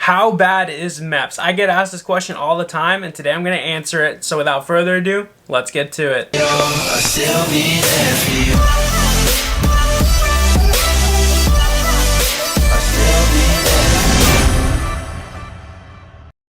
How bad is MEPS? I get asked this question all the time, and today I'm going to answer it. So without further ado, let's get to it.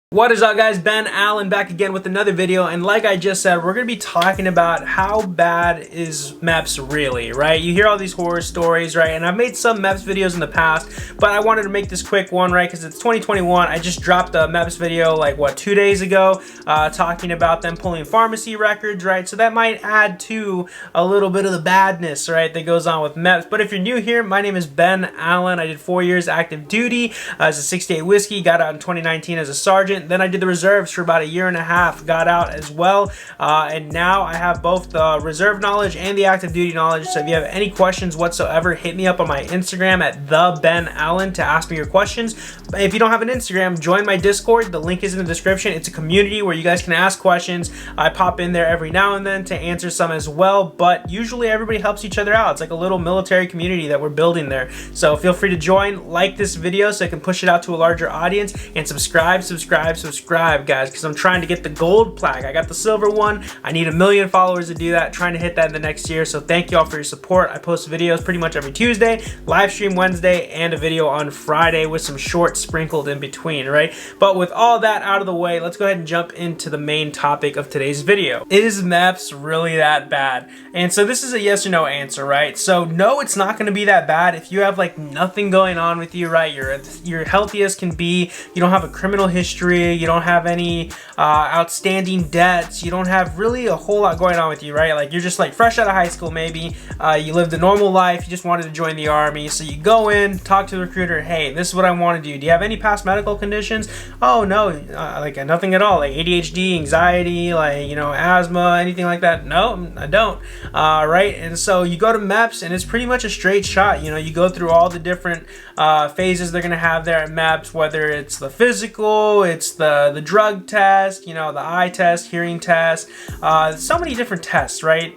What is up, guys? Ben Allen back again with another video, and like I just said, we're going to be talking about how bad is MEPS really, right? You hear all these horror stories, right? And I've made some MEPS videos in the past, but I wanted to make this quick one, right? Because it's 2021. I just dropped a MEPS video like, what, 2 days ago, talking about them pulling pharmacy records, right? So that might add to a little bit of the badness, right, that goes on with MEPS. But if you're new here, my name is Ben Allen. I did 4 years active duty as a 68 whiskey, got out in 2019 as a sergeant. Then I did the reserves for about 1.5 years, got out as well, and now I have both the reserve knowledge and the active duty knowledge. So if you have any questions whatsoever, hit me up on my Instagram at @thebenallen to ask me your questions. If you don't have an Instagram, join my Discord. The link is in the description. It's a community where you guys can ask questions. I pop in there every now and then to answer some as well, but usually everybody helps each other out. It's like a little military community that we're building there. So feel free to join, like this video so I can push it out to a larger audience, and subscribe, guys, because I'm trying to get the gold plaque. I got the silver one. I need 1 million followers to do that, trying to hit that in the next year. So thank you all for your support. I post videos pretty much every Tuesday, live stream Wednesday, and a video on Friday with some shorts sprinkled in between, right? But with all that out of the way, let's go ahead and jump into the main topic of today's video. Is MEPS really that bad? And so this is a yes or no answer, right? So no, it's not going to be that bad if you have like nothing going on with you, right? You're healthy as can be. You don't have a criminal history. You don't have any outstanding debts. You don't have really a whole lot going on with you, right? Like you're just like fresh out of high school, maybe. You lived a normal life. You just wanted to join the Army. So you go in, talk to the recruiter. Hey, this is what I want to do. Do you have any past medical conditions? Oh, no, like nothing at all. Like ADHD, anxiety, like, you know, asthma, anything like that? No, I don't. Right? And so you go to MEPS, and it's pretty much a straight shot. You know, you go through all the different phases they're going to have there at MEPS, whether it's the physical, it's the drug test, you know, the eye test, hearing test, so many different tests, right?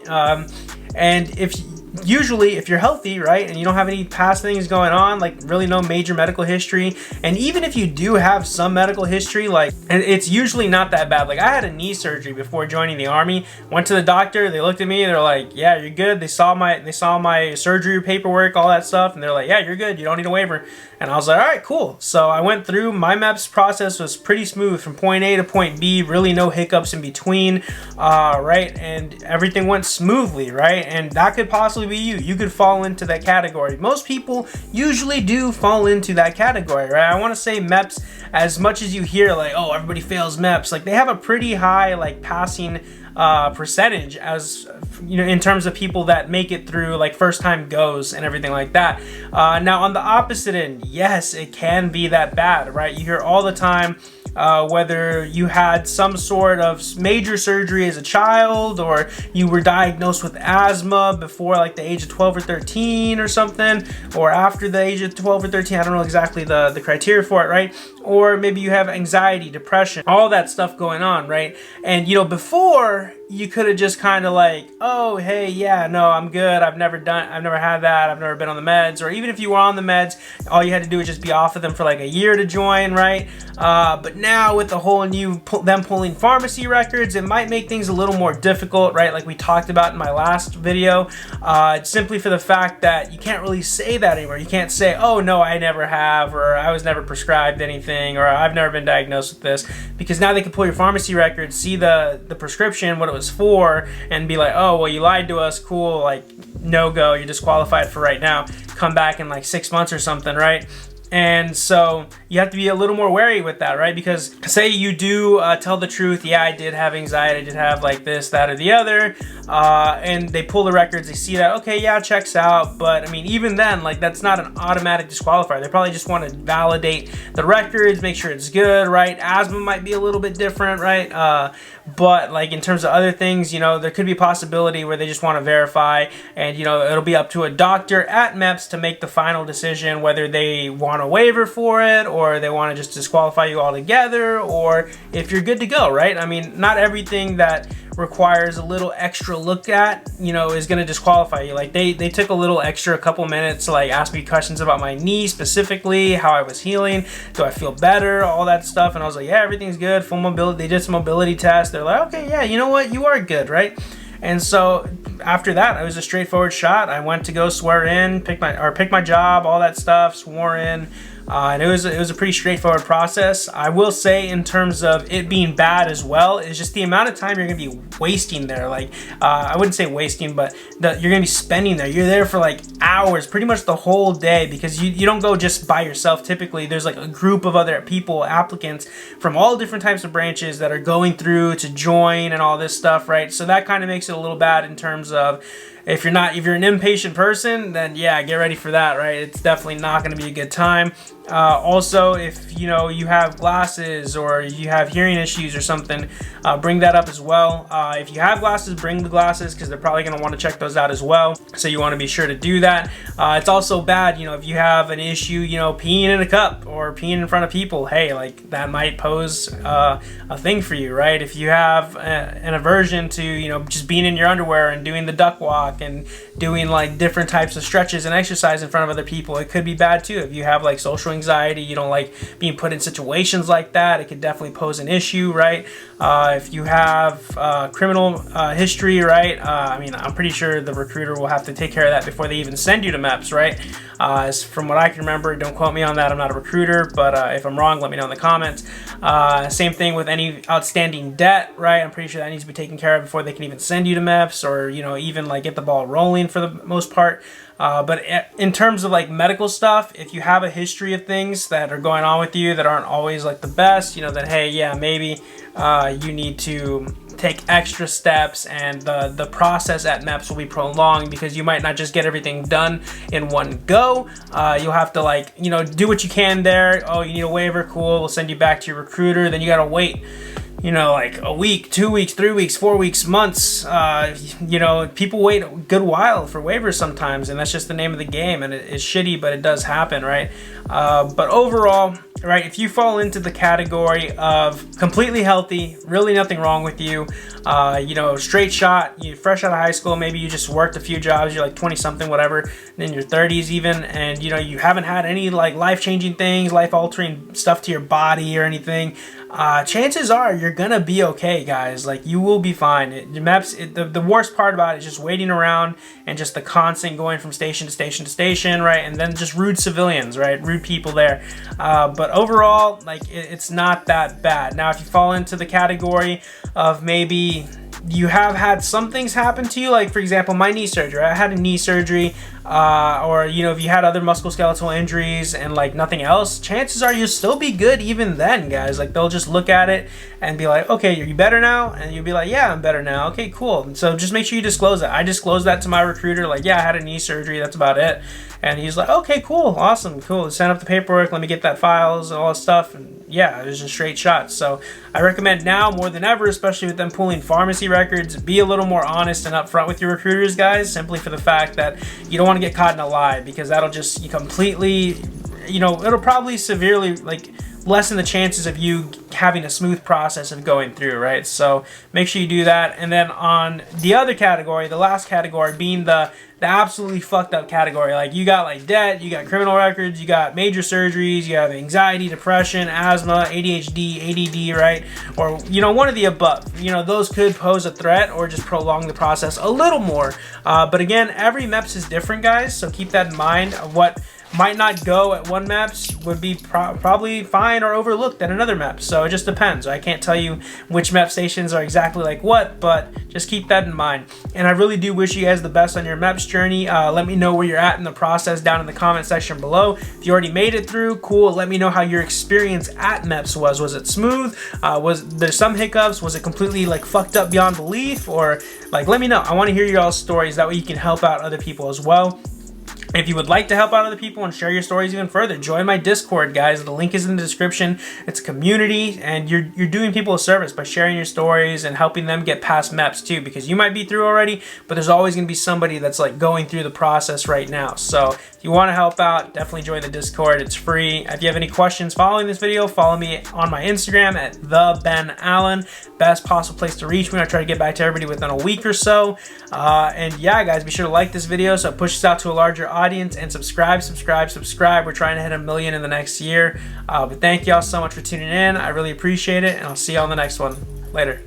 And usually if you're healthy, right, and you don't have any past things going on, like really no major medical history, and even if you do have some medical history, like, and it's usually not that bad. Like I had a knee surgery before joining the Army, went to the doctor, they looked at me, they're like, yeah, you're good. They saw my surgery paperwork, all that stuff, and they're like, yeah, you're good, you don't need a waiver. And I was like, all right, cool. So I went through, my MEPS process was pretty smooth from point A to point B, really no hiccups in between, right, and everything went smoothly, right? And that could possibly be you. You could fall into that category. Most people usually do fall into that category, right? I want to say MEPS, as much as you hear like, oh, everybody fails MEPS, like they have a pretty high like passing percentage, as you know, in terms of people that make it through, like first time goes and everything like that. Now on the opposite end, yes, it can be that bad, right? You hear all the time, whether you had some sort of major surgery as a child, or you were diagnosed with asthma before like the age of 12 or 13 or something, or after the age of 12 or 13, I don't know exactly the criteria for it, right? Or maybe you have anxiety, depression, all that stuff going on, right? And you know, before you could have just kind of like, oh, hey, yeah, no, I'm good. I've never had that. I've never been on the meds. Or even if you were on the meds, all you had to do was just be off of them for like 1 year to join, right? But now with the whole new, them pulling pharmacy records, it might make things a little more difficult, right? Like we talked about in my last video, simply for the fact that you can't really say that anymore. You can't say, oh, no, I never have, or I was never prescribed anything, or I've never been diagnosed with this, because now they can pull your pharmacy records, see the prescription, what it was for, and be like, oh, well, you lied to us, cool, like no go, you're disqualified for right now, come back in like 6 months or something, right? And so you have to be a little more wary with that, right? Because say you do tell the truth, yeah, I did have anxiety, I did have like this, that, or the other, and they pull the records, they see that, okay, yeah, checks out, but I mean, even then, like that's not an automatic disqualifier. They probably just want to validate the records, make sure it's good, right? Asthma might be a little bit different, right? But like in terms of other things, you know, there could be a possibility where they just want to verify, and you know, it'll be up to a doctor at MEPS to make the final decision whether they want a waiver for it, or they want to just disqualify you altogether, or if you're good to go, right? I mean, not everything that requires a little extra look at, you know, is going to disqualify you. Like they took a little extra, a couple minutes to like ask me questions about my knee specifically, how I was healing, do I feel better, all that stuff. And I was like, yeah, everything's good, full mobility. They did some mobility tests. They're like, okay, yeah, you know what, you are good, right? And so after that, it was a straightforward shot. I went to go swear in, pick my job, all that stuff, swore in. And it was a pretty straightforward process. I will say, in terms of it being bad as well, is just the amount of time you're gonna be wasting there. Like I wouldn't say wasting, but you're gonna be spending there. You're there for like hours, pretty much the whole day, because you don't go just by yourself. Typically, there's like a group of other people, applicants from all different types of branches that are going through to join and all this stuff, right? So that kind of makes it a little bad in terms of, if you're an impatient person, then yeah, get ready for that, right? It's definitely not going to be a good time. Also, if you know you have glasses or you have hearing issues or something, bring that up as well. If you have glasses, bring the glasses, because they're probably going to want to check those out as well. So you want to be sure to do that. It's also bad, you know, if you have an issue, you know, peeing in a cup or peeing in front of people. Hey, like that might pose a thing for you, right? If you have an aversion to, you know, just being in your underwear and doing the duck walk and doing like different types of stretches and exercise in front of other people, it could be bad too. If you have like social anxiety, you don't like being put in situations like that, it could definitely pose an issue, right? If you have criminal history, right? I mean, I'm pretty sure the recruiter will have to take care of that before they even send you to MEPS, right? From what I can remember, don't quote me on that, I'm not a recruiter, but if I'm wrong, let me know in the comments. Same thing with any outstanding debt, right? I'm pretty sure that needs to be taken care of before they can even send you to MEPS, or, you know, even like get the ball rolling for the most part. But in terms of like medical stuff, if you have a history of things that are going on with you that aren't always like the best, you know, then hey, yeah, maybe you need to take extra steps, and the process at MEPS will be prolonged, because you might not just get everything done in one go. You'll have to, like, you know, do what you can there. Oh, you need a waiver, cool, we'll send you back to your recruiter. Then you gotta wait, you know, like a week, 2 weeks, 3 weeks, 4 weeks, months. You know, people wait a good while for waivers sometimes, and that's just the name of the game, and it's shitty, but it does happen, right? But overall, right, if you fall into the category of completely healthy, really nothing wrong with you, you know, straight shot, you fresh out of high school, maybe you just worked a few jobs, you're like 20 something, whatever, in your 30s even, and you know, you haven't had any like life-changing things, life-altering stuff to your body or anything, chances are you're gonna be okay, guys. Like, you will be fine. The worst part about it is just waiting around and just the constant going from station to station to station, right? And then just rude civilians, right? Rude people there. But overall, like, it's not that bad. Now, if you fall into the category of maybe you have had some things happen to you, like for example, my knee surgery. I had a knee surgery, or you know, if you had other musculoskeletal injuries and like nothing else, chances are you'll still be good even then, guys. Like, they'll just look at it and be like, okay, are you better now? And you'll be like, yeah, I'm better now. Okay, cool. So just make sure you disclose that. I disclosed that to my recruiter, like, yeah, I had a knee surgery, that's about it. And he's like, okay, cool, awesome, cool. Send up the paperwork, let me get that files and all that stuff. And yeah, it was just straight shots. So I recommend now more than ever, especially with them pulling pharmacy records, be a little more honest and upfront with your recruiters, guys, simply for the fact that you don't want to get caught in a lie, because that'll just completely, you know, it'll probably severely like lessen the chances of you having a smooth process of going through, right? So make sure you do that. And then on the other category, the last category being the absolutely fucked up category, like you got like debt, you got criminal records, you got major surgeries, you have anxiety, depression, asthma, ADHD, ADD, right? Or, you know, one of the above. You know, those could pose a threat or just prolong the process a little more. But again, every MEPS is different, guys, so keep that in mind. What might not go at one MEPS would be probably fine or overlooked at another MEPS. So it just depends. I can't tell you which MEPS stations are exactly like what, but just keep that in mind. And I really do wish you guys the best on your MEPS journey. Let me know where you're at in the process down in the comment section below. If you already made it through, cool. Let me know how your experience at MEPS was. Was it smooth? Was there some hiccups? Was it completely like fucked up beyond belief? Or like, let me know. I want to hear your all's stories. That way you can help out other people as well. If you would like to help out other people and share your stories even further, join my Discord, guys. The link is in the description. It's a community, and you're doing people a service by sharing your stories and helping them get past MEPS too, because you might be through already, but there's always going to be somebody that's like going through the process right now. So if you want to help out, definitely join the Discord. It's free. If you have any questions following this video, follow me on my Instagram at @thebenallen. Best possible place to reach me. I try to get back to everybody within a week or so. And yeah, guys, be sure to like this video so it pushes out to a larger audience, and subscribe. We're trying to hit 1 million in the next year. But thank y'all so much for tuning in. I really appreciate it, and I'll see you on the next one. Later.